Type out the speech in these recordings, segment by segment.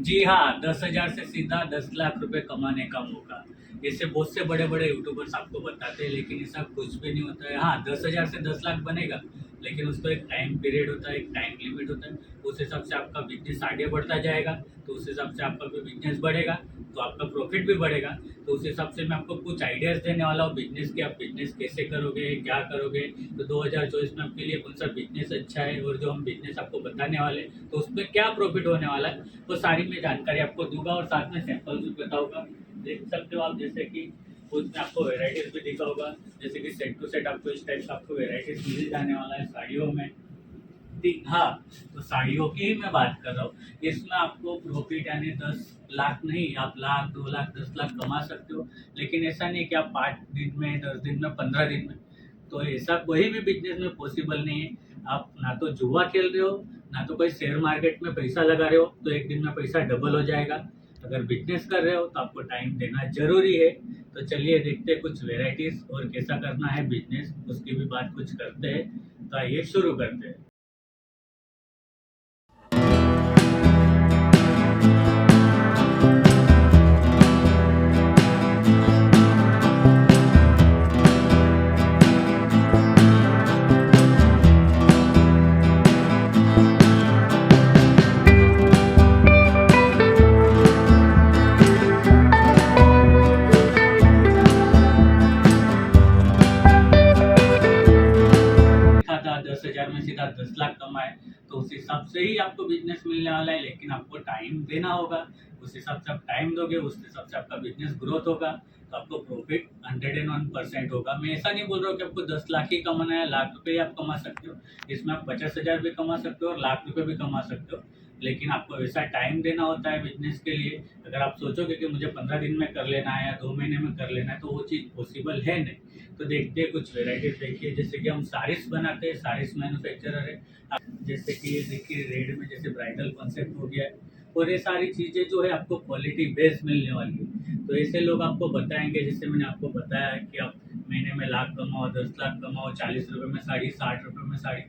जी हाँ, 10,000 से सीधा 10 लाख रुपए कमाने का मौका। इससे बहुत से बड़े-बड़े यूट्यूबर्स आपको बताते हैं, लेकिन ऐसा कुछ भी नहीं होता है। हाँ, 10,000 से 10 लाख बनेगा, लेकिन उसका एक टाइम पीरियड होता है, एक टाइम लिमिट होता है। उस हिसाब से आपका बिज़नेस आगे बढ़ता जाएगा, तो उस हिसाब से आपका भी बिज़नेस बढ़ेगा, तो आपका प्रॉफ़िट भी बढ़ेगा। तो उस हिसाब से मैं आपको कुछ आइडियाज़ देने वाला हूँ बिज़नेस के, आप बिज़नेस कैसे करोगे, क्या करोगे? तो 2024 में आपके लिए कौन-सा बिज़नेस अच्छा है और जो हम बिज़नेस आपको बताने वाले हैं, तो उसमें क्या प्रॉफ़िट होने वाला है, वो सारी मैं जानकारी आपको दूँगा और साथ में सैंपल भी बताऊँगा। देख सकते हो आप, जैसे कि उसमें आपको वैराइटीज़ भी दिखा होगा, जैसे कि सेट टू सेट आपको इस टाइप का आपको वैराइटीज़ मिल जाने वाला है साड़ियों में। ठीक हाँ, तो साड़ियों की ही मैं बात कर रहा हूँ। इसमें आपको प्रॉफ़िट यानी 10 लाख नहीं, आप लाख, 2 लाख, 10 लाख कमा सकते हो। लेकिन ऐसा नहीं कि आप 5 दिन में, 10 दिन में, 15 दिन में। तो ऐसा कोई भी बिज़नेस में पॉसिबल नहीं है। आप ना तो जुआ खेल रहे हो, ना तो कोई शेयर मार्केट में पैसा लगा रहे हो, तो एक दिन में पैसा डबल हो जाएगा। अगर बिज़नेस कर रहे हो, तो आपको टाइम देना ज़रूरी है। तो चलिए देखते हैं कुछ वैराइटीज़ और कैसा करना है बिज़नेस, उसकी भी बात कुछ करते हैं। तो आइए शुरू करते हैं। लिखा था 10,000 में सीधा 10 लाख कमाए, तो उस हिसाब से ही आपको बिजनेस मिलने वाला है, लेकिन आपको टाइम देना होगा। उस हिसाब से आप टाइम दोगे, उस हिसाब से आपका बिजनेस ग्रोथ होगा, तो आपको प्रॉफिट 101% होगा। मैं ऐसा नहीं बोल रहा हूँ कि आपको 10 लाख ही कमाना है, लाख रुपए ही आप कमा सकते हो। इसमें आप 50,000 भी कमा सकते हो और लाख रुपए भी कमा सकते हो, लेकिन आपको वैसा टाइम देना होता है बिजनेस के लिए। अगर आप सोचोगे कि मुझे 15 दिन में कर लेना है या 2 महीने में कर लेना है, तो वो चीज़ पॉसिबल है नहीं। तो देखते हैं कुछ वेराइटीज। देखिए, जैसे कि हम साड़ीज बनाते हैं, साड़ीज मैन्युफैक्चरर है। जैसे कि ये देखिए, रेड में जैसे ब्राइडल कॉन्सेप्ट हो गया है, और ये सारी चीज़ें जो है आपको क्वालिटी बेस्ड मिलने वाली है। तो ऐसे लोग आपको बताएंगे, जैसे मैंने आपको बताया है कि आप महीने में लाख कमाओ, 10 लाख कमाओ, 40 रुपये में साड़ी, 60 रुपये में साड़ी।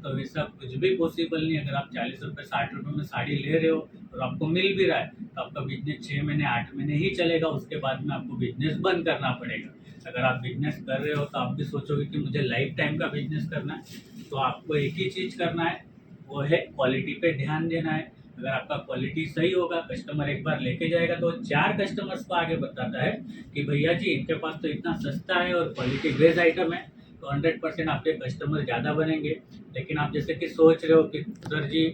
तो वैसा कुछ भी पॉसिबल नहीं है। अगर आप 40 रुपये, 60 रुपये में साड़ी ले रहे हो और आपको मिल भी रहा है, तो आपका बिजनेस 6 महीने, 8 महीने ही चलेगा। उसके बाद में आपको बिजनेस बंद करना पड़ेगा। अगर आप बिजनेस कर रहे हो, तो आप भी सोचोगे कि मुझे लाइफ टाइम का बिजनेस करना है, तो आपको एक ही चीज़ करना है, वो है क्वालिटी पे ध्यान देना है। अगर आपका क्वालिटी सही होगा, कस्टमर एक बार लेके जाएगा तो 4 कस्टमर्स को आगे बताता है कि भैया जी, इनके पास तो इतना सस्ता है और क्वालिटी बेस्ड आइटम है, तो 100% आपके कस्टमर ज़्यादा बनेंगे। लेकिन आप जैसे कि सोच रहे हो कि सर जी,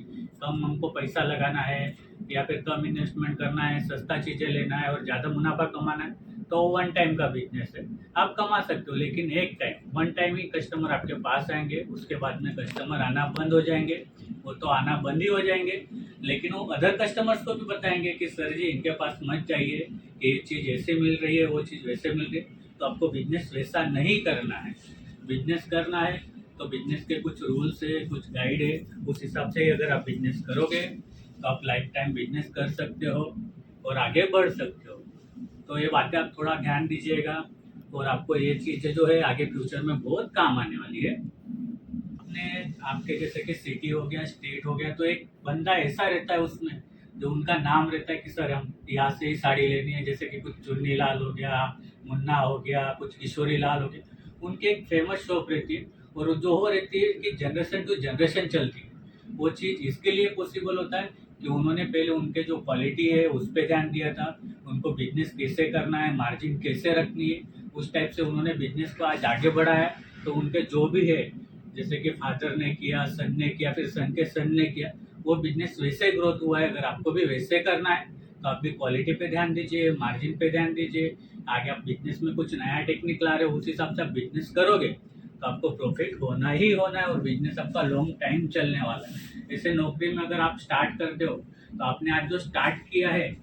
कम हमको पैसा लगाना है या फिर कम इन्वेस्टमेंट करना है, सस्ता चीज़ें लेना है और ज़्यादा मुनाफा कमाना है, तो वन टाइम का बिजनेस है। आप कमा सकते हो, लेकिन एक टाइम, वन टाइम ही कस्टमर आपके पास आएंगे, उसके बाद में कस्टमर आना बंद हो जाएंगे। वो तो आना बंद ही हो जाएंगे, लेकिन वो अदर कस्टमर्स को भी बताएंगे कि सर जी, इनके पास मत जाइए, कि ये चीज़ ऐसे मिल रही है, वो चीज़ वैसे मिल रही है। तो आपको बिजनेस वैसा नहीं करना है। बिजनेस करना है तो बिजनेस के कुछ रूल्स है, कुछ गाइड है, उस हिसाब से ही अगर आप बिजनेस करोगे, तो आप लाइफ टाइम बिजनेस कर सकते हो और आगे बढ़ सकते हो। तो ये बातें आप थोड़ा ध्यान दीजिएगा, और आपको ये चीज़ें जो है आगे फ्यूचर में बहुत काम आने वाली है। अपने आपके जैसे कि सिटी हो गया, स्टेट हो गया, तो एक बंदा ऐसा रहता है उसमें, जो उनका नाम रहता है कि सर हम यहाँ से ही साड़ी लेनी है। जैसे कि कुछ चुन्नी लाल हो गया, मुन्ना हो गया, कुछ किशोरी लाल हो गया, उनकी एक फेमस शॉप रहती है, और वो जो हो रहती है कि जनरेशन टू जनरेशन चलती है। वो चीज़ इसके लिए पॉसिबल होता है कि उन्होंने पहले उनके जो क्वालिटी है उस पर ध्यान दिया था, उनको बिजनेस कैसे करना है, मार्जिन कैसे रखनी है, उस टाइप से उन्होंने बिजनेस को आज आगे बढ़ाया। तो उनके जो भी है, जैसे कि फादर ने किया, सन ने किया, फिर सन के सन ने किया, वो बिजनेस वैसे ग्रोथ हुआ है। अगर आपको भी वैसे करना है, तो आप भी क्वालिटी पे ध्यान दीजिए, मार्जिन पे ध्यान दीजिए। आगे आप बिजनेस में कुछ नया टेक्निक ला रहे हो, उस हिसाब से आप बिजनेस करोगे, तो आपको प्रॉफिट होना ही होना है, और बिजनेस आपका लॉन्ग टाइम चलने वाला है। जैसे नौकरी में अगर आप स्टार्ट करते हो, तो आपने आज जो स्टार्ट किया है,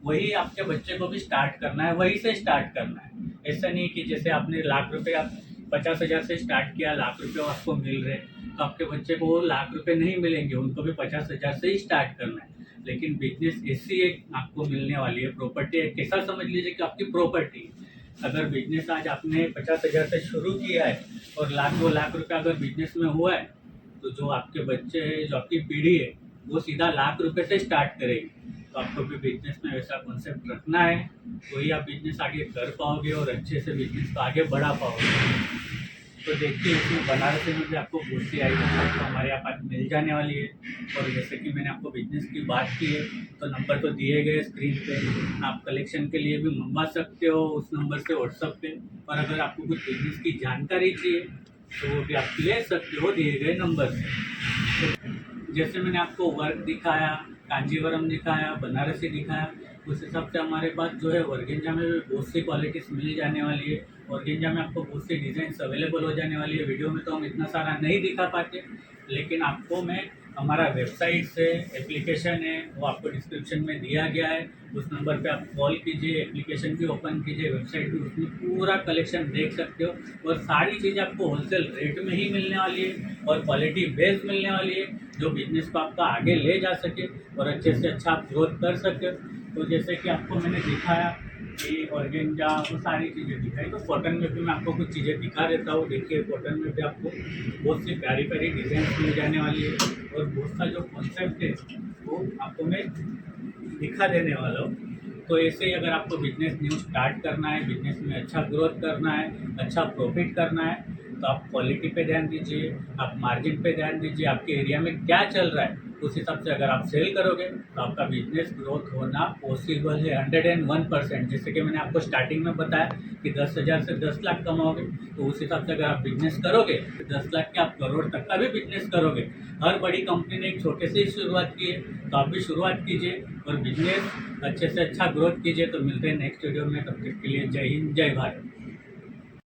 वही आपके बच्चे को भी स्टार्ट करना है, वही से स्टार्ट करना है। ऐसा नहीं कि जैसे आपने लाख रुपए, आप 50,000 से स्टार्ट किया, लाख रुपए आपको मिल रहे, तो आपके बच्चे को वो लाख रुपए नहीं मिलेंगे, उनको भी 50,000 से ही स्टार्ट करना है। लेकिन बिजनेस ऐसी एक आपको मिलने वाली है, प्रॉपर्टी एक ऐसा समझ लीजिए कि आपकी प्रॉपर्टी। अगर बिजनेस आज आपने 50,000 से शुरू किया है और लाख, 2 लाख रुपए अगर बिजनेस में हुआ है, तो जो आपके बच्चे हैं, जो आपकी पीढ़ी है, वो सीधा लाख रुपए से स्टार्ट करेगी। तो आपको भी बिजनेस में वैसा कॉन्सेप्ट रखना है, तो ही आप बिजनेस आगे कर पाओगे और अच्छे से बिजनेस को आगे बढ़ा पाओगे। तो देखिए इसमें बनारसी में भी आपको बहुत सी आइटम्स आपको हमारे यहाँ पर मिल जाने वाली है। और जैसे कि मैंने आपको बिजनेस की बात की है, तो नंबर तो दिए गए स्क्रीन पे, आप कलेक्शन के लिए भी मंगवा सकते हो उस नंबर से व्हाट्सअप पे। और अगर आपको कुछ बिजनेस की जानकारी चाहिए तो वो भी आप ले सकते हो दिए गए नंबर से। तो जैसे मैंने आपको वर्क दिखाया, कांजीवरम दिखाया, बनारसी दिखाया, उस हिसाब से हमारे पास जो है ऑर्गेंजा में भी बहुत सी क्वालिटीज़ मिल जाने वाली है। ऑर्गेंजा में आपको बहुत सी डिज़ाइंस अवेलेबल हो जाने वाली है। वीडियो में तो हम इतना सारा नहीं दिखा पाते, लेकिन आपको मैं हमारा वेबसाइट से एप्लीकेशन है वो आपको डिस्क्रिप्शन में दिया गया है, उस नंबर पे आप कॉल कीजिए, एप्लीकेशन भी ओपन कीजिए, वेबसाइट भी, उसमें पूरा कलेक्शन देख सकते हो। और सारी चीज़ें आपको होलसेल रेट में ही मिलने वाली है और क्वालिटी बेस्ड मिलने वाली है, जो बिजनेस को आपका आगे ले जा सके और अच्छे से अच्छा आप ग्रोथ कर सके। तो जैसे कि आपको मैंने दिखाया कि ऑर्गेंजा, वो सारी चीज़ें दिखाई, तो कॉटन में भी मैं आपको कुछ चीज़ें दिखा देता हूँ। देखिए कॉटन में भी आपको बहुत सी प्यारी प्यारी डिज़ाइन मिल जाने वाली है और बहुत सा जो कॉन्सेप्ट है वो आपको मैं दिखा देने वाला हूँ। तो ऐसे ही अगर आपको बिजनेस न्यू स्टार्ट करना है, बिजनेस में अच्छा ग्रोथ करना है, अच्छा प्रॉफिट करना है, तो आप क्वालिटी पे ध्यान दीजिए, आप मार्जिन पे ध्यान दीजिए, आपके एरिया में क्या चल रहा है उस हिसाब से अगर आप सेल करोगे तो आपका बिजनेस ग्रोथ होना पॉसिबल है 101%। जैसे कि मैंने आपको स्टार्टिंग में बताया कि 10,000 से 10 लाख कमाओगे, तो उस हिसाब से अगर आप बिजनेस करोगे तो 10 लाख के आप करोड़ तक का भी बिजनेस करोगे। हर बड़ी कंपनी ने एक छोटे से ही शुरुआत की है, तो आप भी शुरुआत कीजिए और बिजनेस अच्छे से अच्छा ग्रोथ कीजिए। तो मिलते हैं नेक्स्ट वीडियो में, तब तक के लिए जय हिंद, जय भारत।